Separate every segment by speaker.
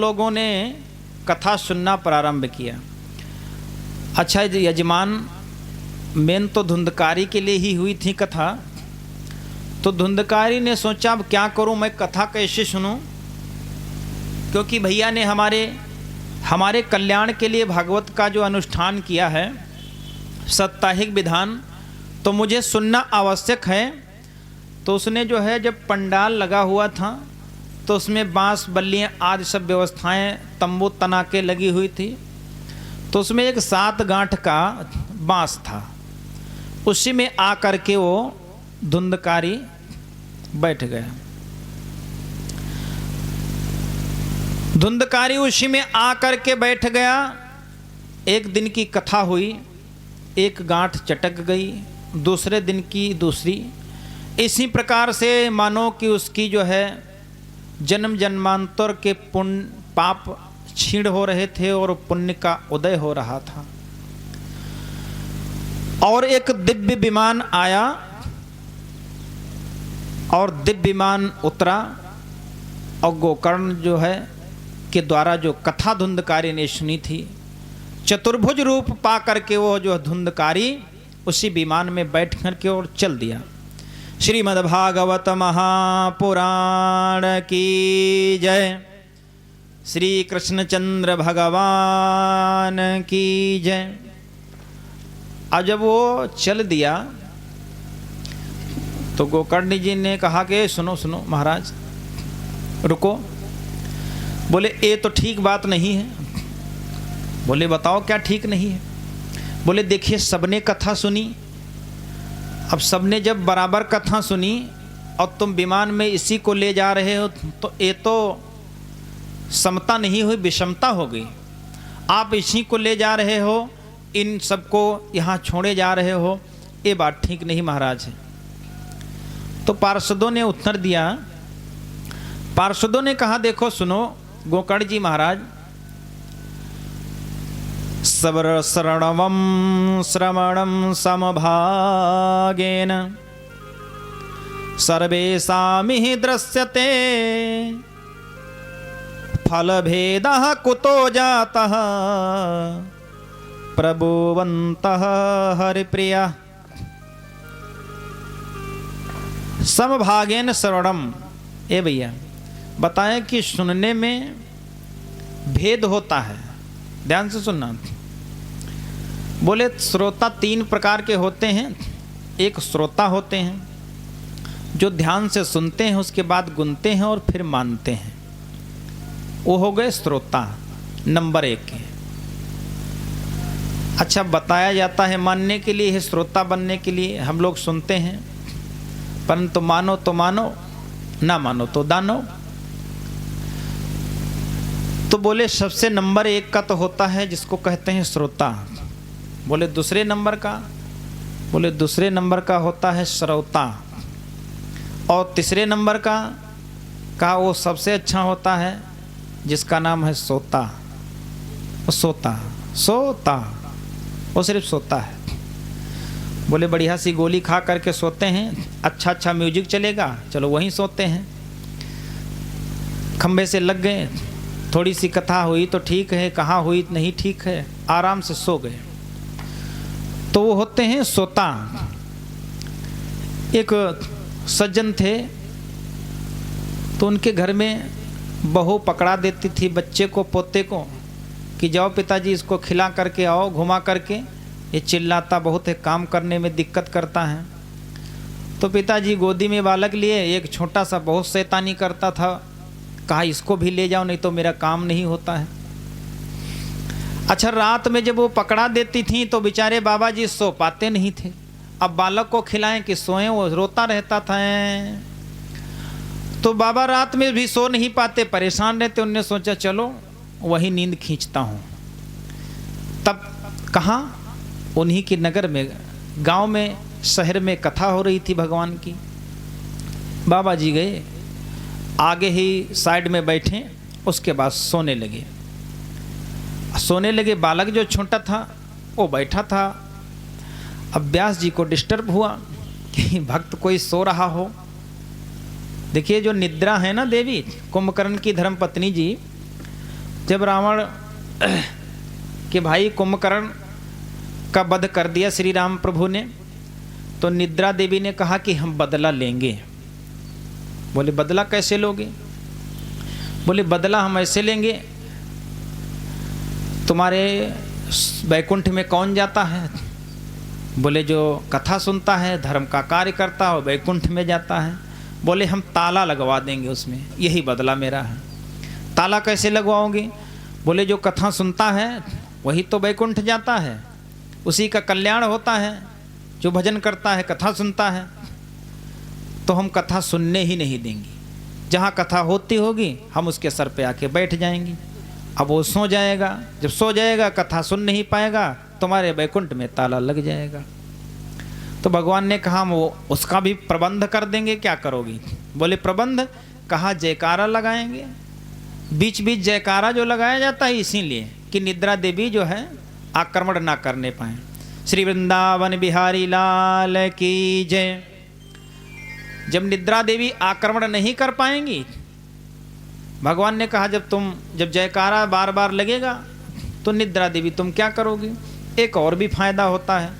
Speaker 1: लोगों ने कथा सुनना प्रारंभ किया। अच्छा यजमान, मेन तो धुंधकारी के लिए ही हुई थी कथा, तो धुंधकारी ने सोचा अब क्या करूं, मैं कथा कैसे सुनूं, क्योंकि भैया ने हमारे कल्याण के लिए भागवत का जो अनुष्ठान किया है साप्ताहिक विधान, तो मुझे सुनना आवश्यक है। तो उसने जो है जब पंडाल लगा हुआ था तो उसमें बांस बल्लियाँ आदि सब व्यवस्थाएं तंबू तना के लगी हुई थी, तो उसमें एक 7 गांठ का बांस था, उसी में आ करके वो धुंधकारी बैठ गया। धुंधकारी उसी में आ करके बैठ गया। एक दिन की कथा हुई, एक गांठ चटक गई, दूसरे दिन की दूसरी, इसी प्रकार से मानो कि उसकी जो है जन्म जन्मांतर के पुण्य पाप क्षीण हो रहे थे और पुण्य का उदय हो रहा था। और एक दिव्य विमान आया और दिव्य विमान उतरा और गोकर्ण जो है के द्वारा जो कथा धुंधकारी ने सुनी थी, चतुर्भुज रूप पा करके वो जो धुंधकारी उसी विमान में बैठ करके और चल दिया। श्रीमद्भागवत महापुराण की जय। श्री कृष्णचंद्र भगवान की जय। अब जब वो चल दिया तो गोकर्ण जी ने कहा कि सुनो सुनो महाराज, रुको। बोले ये तो ठीक बात नहीं है। बोले बताओ क्या ठीक नहीं है। बोले देखिए सबने कथा सुनी, अब सबने जब बराबर कथा सुनी और तुम विमान में इसी को ले जा रहे हो तो ये तो समता नहीं हुई, विषमता हो गई। आप इसी को ले जा रहे हो, इन सबको यहाँ छोड़े जा रहे हो, ये बात ठीक नहीं महाराज है। तो पार्षदों ने उत्तर दिया, पार्षदों ने कहा देखो सुनो गोकर्ण जी महाराज, शरणवं श्रवणं समभागेन सर्वेषामिहि दृश्यते फलभेदः कुतो जातः प्रभुवन्तः हरिप्रिया। समभागेन श्रवणम, ए भैया बताएं कि सुनने में भेद होता है, ध्यान से सुनना। बोले श्रोता 3 प्रकार के होते हैं। एक श्रोता होते हैं जो ध्यान से सुनते हैं, उसके बाद गुनते हैं और फिर मानते हैं, वो हो गए श्रोता, नंबर 1 के। अच्छा बताया जाता है मानने के लिए है, श्रोता बनने के लिए हम लोग सुनते हैं, परंतु मानो तो मानो, ना मानो तो दानो। तो बोले सबसे नंबर 1 का तो होता है जिसको कहते हैं श्रोता। बोले दूसरे नंबर का, बोले दूसरे नंबर का होता है श्रोता। और तीसरे नंबर का वो सबसे अच्छा होता है जिसका नाम है सोता। सोता सोता वो सिर्फ सोता है। बोले बढ़िया सी गोली खा करके सोते हैं, अच्छा अच्छा म्यूजिक चलेगा, चलो वहीं सोते हैं। खंबे से लग गए, थोड़ी सी कथा हुई तो ठीक है, कहाँ हुई नहीं ठीक है, आराम से सो गए, तो वो होते हैं सोता। एक सज्जन थे तो उनके घर में बहू पकड़ा देती थी बच्चे को, पोते को, कि जाओ पिताजी इसको खिला करके आओ, घुमा करके, ये चिल्लाता बहुत है, काम करने में दिक्कत करता है। तो पिताजी गोदी में बालक लिए, एक छोटा सा बहुत शैतानी करता था, कहा इसको भी ले जाओ नहीं तो मेरा काम नहीं होता है। अच्छा रात में जब वो पकड़ा देती थी तो बेचारे बाबा जी सो पाते नहीं थे। अब बालक को खिलाएं कि सोएं, वो रोता रहता था। तो बाबा रात में भी सो नहीं पाते, परेशान रहते। उनने सोचा चलो वही नींद खींचता हूँ। तब कहाँ, उन्हीं के नगर में, गांव में, शहर में कथा हो रही थी भगवान की। बाबा जी गए, आगे ही साइड में बैठे, उसके बाद सोने लगे। सोने लगे, बालक जो छोटा था वो बैठा था। अब व्यास जी को डिस्टर्ब हुआ कि भक्त कोई सो रहा हो। देखिए जो निद्रा है ना देवी, कुंभकर्ण की धर्मपत्नी जी, जब रावण के भाई कुंभकर्ण का वध कर दिया श्री राम प्रभु ने, तो निद्रा देवी ने कहा कि हम बदला लेंगे। बोले बदला कैसे लोगे? बोले बदला हम ऐसे लेंगे, तुम्हारे वैकुंठ में कौन जाता है? बोले जो कथा सुनता है, धर्म का कार्य करता है, वैकुंठ में जाता है। बोले हम ताला लगवा देंगे उसमें, यही बदला मेरा है। ताला कैसे लगवाओगे? बोले जो कथा सुनता है वही तो वैकुंठ जाता है, उसी का कल्याण होता है, जो भजन करता है, कथा सुनता है। तो हम कथा सुनने ही नहीं देंगे, जहाँ कथा होती होगी हम उसके सर पे आके बैठ जाएंगे। अब वो सो जाएगा, जब सो जाएगा कथा सुन नहीं पाएगा, तुम्हारे वैकुंठ में ताला लग जाएगा। तो भगवान ने कहा वो उसका भी प्रबंध कर देंगे, क्या करोगी? बोले प्रबंध, कहा जयकारा लगाएंगे। बीच बीच जयकारा जो लगाया जाता है इसीलिए कि निद्रा देवी जो है आक्रमण ना करने पाए। श्री वृंदावन बिहारी लाल की जय। जब निद्रा देवी आक्रमण नहीं कर पाएंगी, भगवान ने कहा जब जयकारा बार बार लगेगा तो निद्रा देवी तुम क्या करोगी? एक और भी फायदा होता है।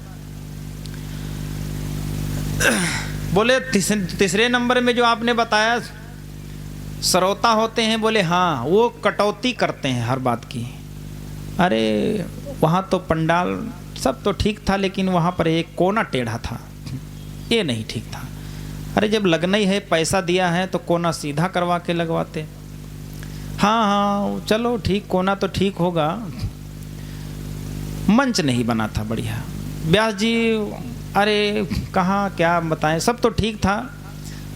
Speaker 1: बोले तीसरे नंबर में जो आपने बताया श्रोता होते हैं, बोले हाँ वो कटौती करते हैं हर बात की। अरे वहाँ तो पंडाल सब तो ठीक था, लेकिन वहाँ पर एक कोना टेढ़ा था, ये नहीं ठीक था। अरे जब लगना ही है, पैसा दिया है तो कोना सीधा करवा के लगवाते। हाँ हाँ चलो ठीक, कोना तो ठीक होगा। मंच नहीं बना था बढ़िया। व्यास जी अरे कहाँ क्या बताएं, सब तो ठीक था,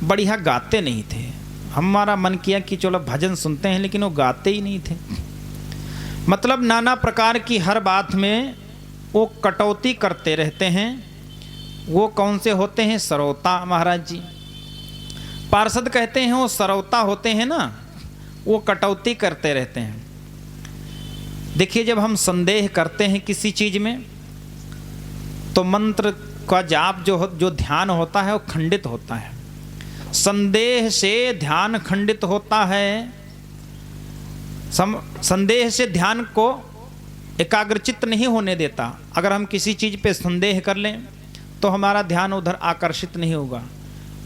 Speaker 1: बढ़िया गाते नहीं थे। हमारा मन किया कि चलो भजन सुनते हैं, लेकिन वो गाते ही नहीं थे। मतलब नाना प्रकार की हर बात में वो कटौती करते रहते हैं। वो कौन से होते हैं? सरौता महाराज जी। पार्षद कहते हैं वो सरौता होते हैं ना, वो कटौती करते रहते हैं। देखिए जब हम संदेह करते हैं किसी चीज में, तो मंत्र का जाप जो ध्यान होता है वो खंडित होता है। संदेह से ध्यान खंडित होता है। संदेह से ध्यान को एकाग्रचित्त नहीं होने देता। अगर हम किसी चीज पे संदेह कर लें तो हमारा ध्यान उधर आकर्षित नहीं होगा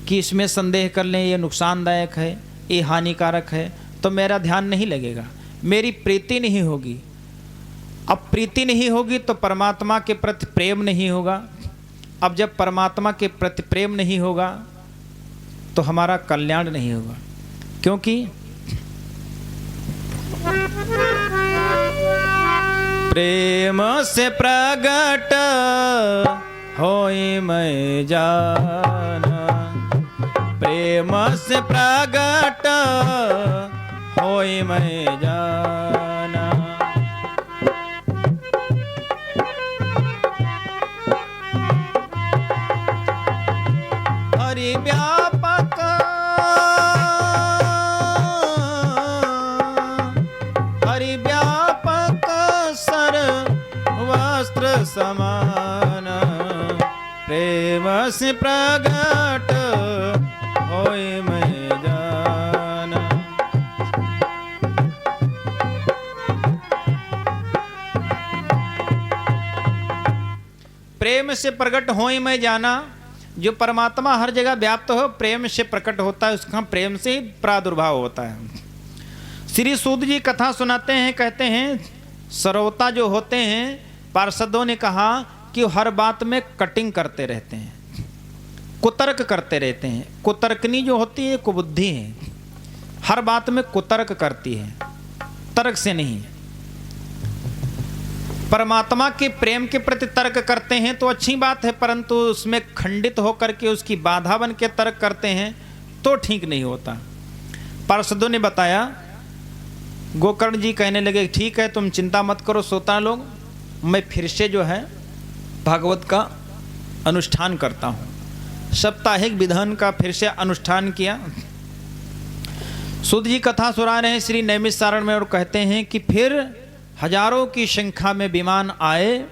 Speaker 1: कि इसमें संदेह कर लें ये नुकसानदायक है, ये हानिकारक है, तो मेरा ध्यान नहीं लगेगा, मेरी प्रीति नहीं होगी। अब प्रीति नहीं होगी तो परमात्मा के प्रति प्रेम नहीं होगा। अब जब परमात्मा के प्रति प्रेम नहीं होगा तो हमारा कल्याण नहीं होगा, क्योंकि प्रेम से प्रगट होई मैं जाना, प्रेम से प्रगट होई मैं जाना। हरि व्यापक हरि व्यापक सर्वस्त्र समान, प्रेम से प्रगट होए मैं जाना। प्रेम से प्रकट होए मैं जाना। जो परमात्मा हर जगह व्याप्त हो, प्रेम से प्रकट होता है, उसका प्रेम से ही प्रादुर्भाव होता है। श्री सूत जी कथा सुनाते हैं, कहते हैं सरौता जो होते हैं, पार्षदों ने कहा कि हर बात में कटिंग करते रहते हैं, कुतर्क करते रहते हैं। कुतर्कनी जो होती है कुबुद्धि है, हर बात में कुतर्क करती है, तर्क से नहीं। परमात्मा के प्रेम के प्रति तर्क करते हैं तो अच्छी बात है, परंतु उसमें खंडित होकर के उसकी बाधा बन के तर्क करते हैं तो ठीक नहीं होता। पार्षदों ने बताया, गोकर्ण जी कहने लगे ठीक है तुम चिंता मत करो श्रोता लोग, मैं फिर से जो है भागवत का अनुष्ठान करता हूँ। साप्ताहिक विधान का फिर से अनुष्ठान किया। सूत जी कथा सुना रहे हैं श्री नैमिषारण्य में और कहते हैं कि फिर हजारों की संख्या में विमान आए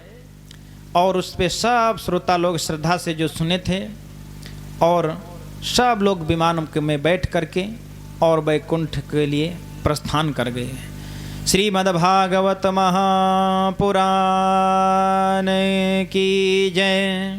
Speaker 1: और उस पे सब श्रोता लोग श्रद्धा से जो सुने थे, और सब लोग विमान में बैठ करके और वैकुंठ के लिए प्रस्थान कर गए। श्रीमद्भागवत महापुराण की जय।